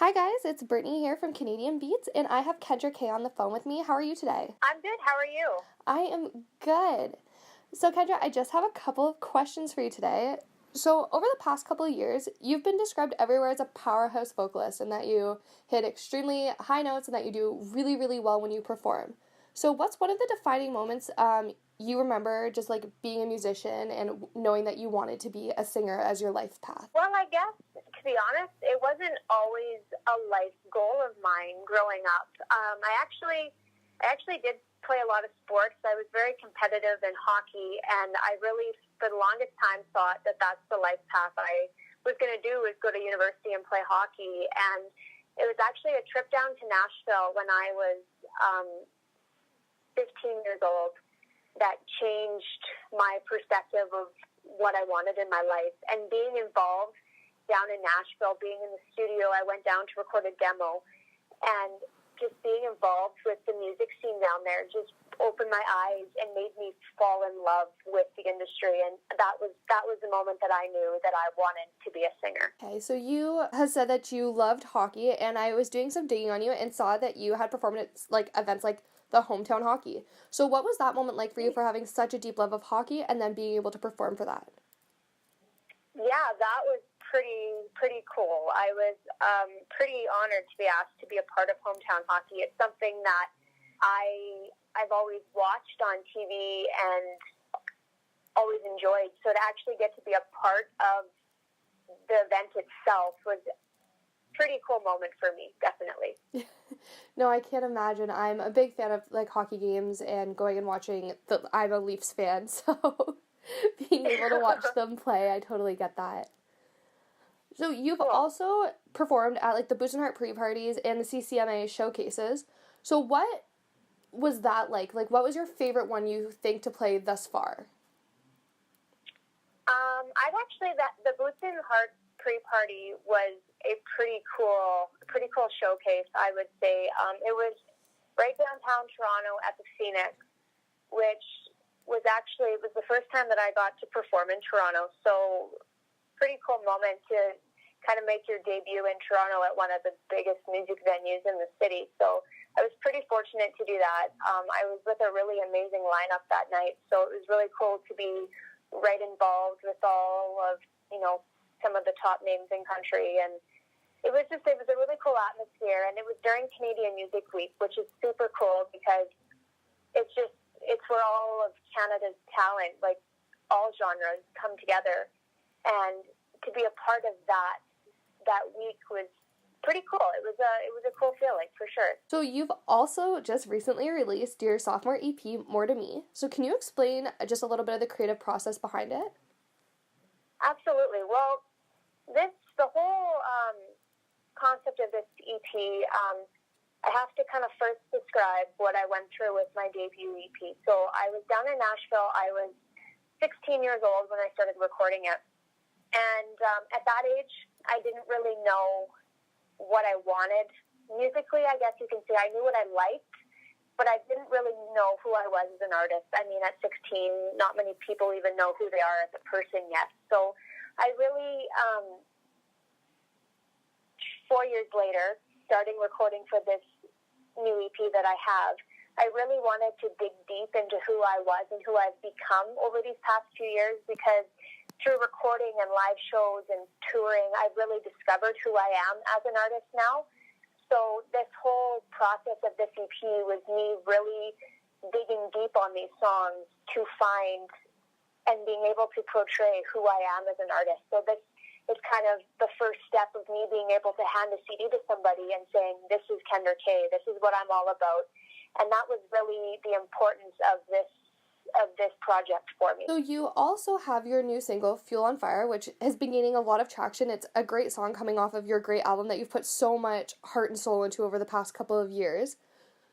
Hi guys, it's Brittany here from Canadian Beats, and I have Kendra Kay on the phone with me. How are you today? I'm good. How are you? I am good. So Kendra, I just have a couple of questions for you today. So over the past couple of years, you've been described everywhere as a powerhouse vocalist and that you hit extremely high notes and that you do really, really well when you perform. So what's one of the defining moments you remember just like being a musician and knowing that you wanted to be a singer as your life path? Well, I guess, to be honest, it wasn't always a life goal of mine growing up. I actually did play a lot of sports. I was very competitive in hockey, and I really, for the longest time, thought that that's the life path I was going to do, was go to university and play hockey. And it was actually a trip down to Nashville when I was 15 years old that changed my perspective of what I wanted in my life. And being involved down in Nashville, being in the studio, I went down to record a demo, and just being involved with the music scene down there just opened my eyes and made me fall in love with the industry. And that was the moment that I knew that I wanted to be a singer. Okay, so you have said that you loved hockey, and I was doing some digging on you and saw that you had performed at like events like the Hometown Hockey. So what was that moment like for you for having such a deep love of hockey and then being able to perform for that? Yeah, that was pretty cool. I was pretty honored to be asked to be a part of Hometown Hockey. It's something that I've always watched on TV and always enjoyed. So to actually get to be a part of the event itself was a pretty cool moment for me, definitely. No, I can't imagine. I'm a big fan of like hockey games and going and watching. I'm a Leafs fan, so being able to watch them play, I totally get that. So you've also performed at like the Boots and Heart pre-parties and the CCMA showcases. So what was that like? Like, what was your favorite one you think to play thus far? I've actually the Boots and Heart pre-party was a pretty cool showcase, I would say. It was right downtown Toronto at the Phoenix, which was it was the first time that I got to perform in Toronto. So pretty cool moment to kind of make your debut in Toronto at one of the biggest music venues in the city. So I was pretty fortunate to do that. I was with a really amazing lineup that night, so it was really cool to be right involved with all of, some of the top names in country. And it was a really cool atmosphere, and it was during Canadian Music Week, which is super cool because it's where all of Canada's talent, like all genres, come together. And to be a part of that week was pretty cool. It was a cool feeling for sure. So you've also just recently released your sophomore EP, More to Me. So can you explain just a little bit of the creative process behind it? Absolutely. Well, the whole concept of this EP, I have to kind of first describe what I went through with my debut EP. So I was down in Nashville. I was 16 years old when I started recording it. And at that age, I didn't really know what I wanted musically, I guess you can say. I knew what I liked, but I didn't really know who I was as an artist. I mean, at 16, not many people even know who they are as a person yet. So I really, 4 years later, starting recording for this new EP that I have, I really wanted to dig deep into who I was and who I've become over these past few years, because through recording and live shows and touring, I've really discovered who I am as an artist now. So this whole process of this EP was me really digging deep on these songs to find and being able to portray who I am as an artist. So this is kind of the first step of me being able to hand a CD to somebody and saying, this is Kendra Kay, this is what I'm all about. And that was really the importance of this project for me. So you also have your new single, Fuel on Fire, which has been gaining a lot of traction. It's a great song coming off of your great album that you've put so much heart and soul into over the past couple of years.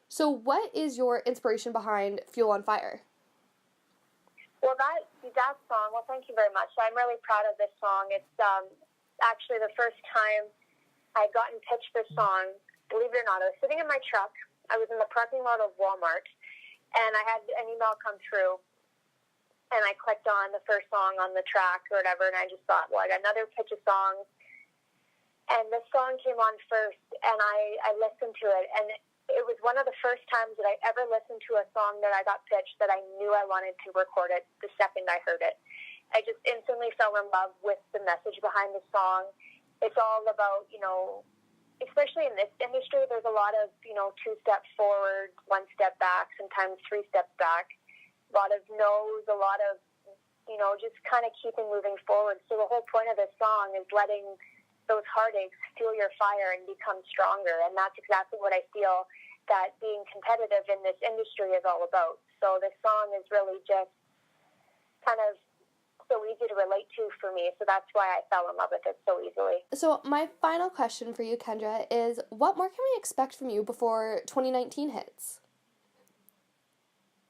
So what is your inspiration behind Fuel on Fire? Well, that song, well, thank you very much. I'm really proud of this song. It's actually the first time I had gotten pitched this song. Believe it or not, I was sitting in my truck. I was in the parking lot of Walmart, and I had an email come through, and I clicked on the first song on the track or whatever, and I just thought, well, I got another pitch of songs. and the song came on first, and I listened to it, and it was one of the first times that I ever listened to a song that I got pitched that I knew I wanted to record it the second I heard it. I just instantly fell in love with the message behind the song. It's all about, especially in this industry, there's a lot of, 2 steps forward, 1 step back, sometimes 3 steps back, a lot of no's, a lot of, just kind of keeping moving forward. So the whole point of this song is letting those heartaches fuel your fire and become stronger. And that's exactly what I feel that being competitive in this industry is all about. So this song is really just kind of so easy to relate to for me. So that's why I fell in love with it so easily. So my final question for you, Kendra, is what more can we expect from you before 2019 hits?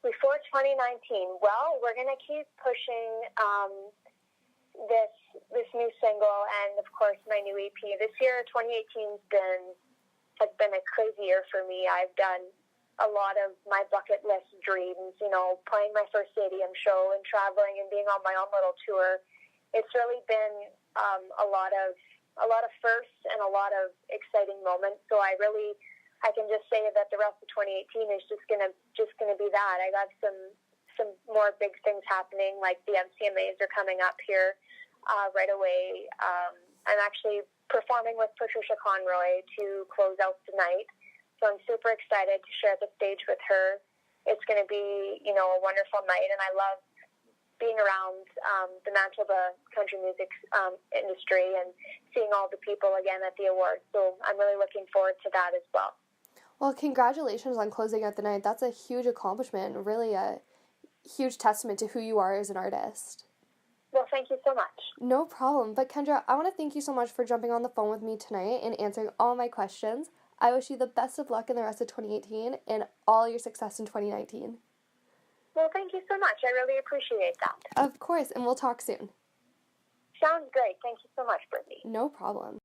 Before 2019, well, we're going to keep pushing this new single and, of course, my new EP. This year, 2018 has been a crazy year for me. I've done a lot of my bucket list dreams, playing my first stadium show and traveling and being on my own little tour. It's really been a lot of firsts and a lot of exciting moments. So I can just say that the rest of 2018 is just gonna be that. I got some more big things happening, like the MCMAs are coming up here right away. I'm actually performing with Price-Kucher to close out the night, so I'm super excited to share the stage with her. It's going to be, a wonderful night, and I love being around the Manitoba country music industry and seeing all the people again at the awards. So I'm really looking forward to that as well. Well, congratulations on closing out the night. That's a huge accomplishment, really a huge testament to who you are as an artist. Well, thank you so much. No problem. But Kendra, I want to thank you so much for jumping on the phone with me tonight and answering all my questions. I wish you the best of luck in the rest of 2018 and all your success in 2019. Well, thank you so much. I really appreciate that. Of course, and we'll talk soon. Sounds great. Thank you so much, Britney. No problem.